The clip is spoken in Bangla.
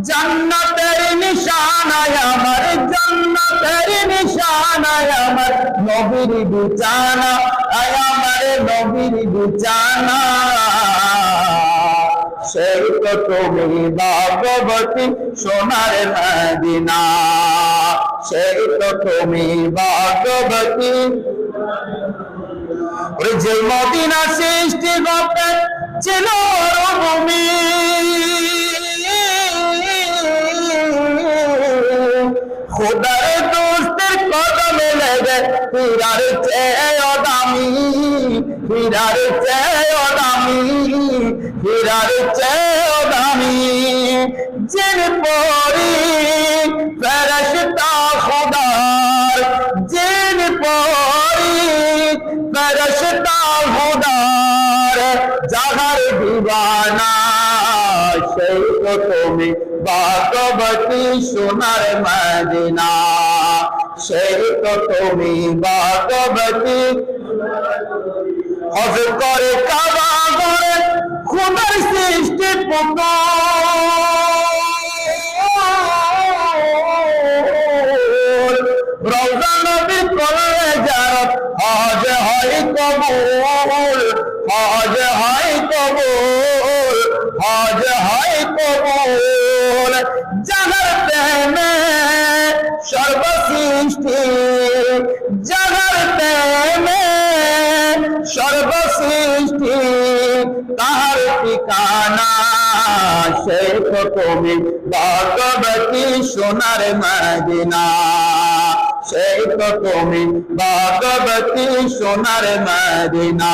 জান্নাতের নিশানায় আমার, জান্নাতের নিশানায় আমার নবীর বিছানা, আমার নবীর বিছানা। সেই তো তুমি ভাগবতী সোনার মদিনা, সেই তো তুমি ভাগবতী। ওরে যে মদিনা সৃষ্টি করতে ছিল ভূমি, খোদার দোস্তের কদমে লেগে হীরার চেয়েও দামি, হীরার চেয়েও দামি, হীরার চেয়েও দামি। জিন পরি ফেরেশতা খোদার, জিন পরি ফেরেশতা খোদার যাহার দিওয়ানা, সেই তো তুমি ভাগবতী সোনার মদিনা, সেই তো তুমি ভাগবতী। হজ করে কাবা ঘরে খোদার সৃষ্টি পুতুল, রওজা নবী করলে যারত হজ হয় কবুল, হজ হয় কবুল, হজ হয় কবুল। যাহার প্রেমে সর্বসৃষ্টি, যাহার প্রেমে সর্বসৃষ্টি তাহার ঠিকানা, সেই তো তুমি ভাগবতী সোনার মদিনা, সেই তো তুমি ভাগবতী সোনার মদিনা।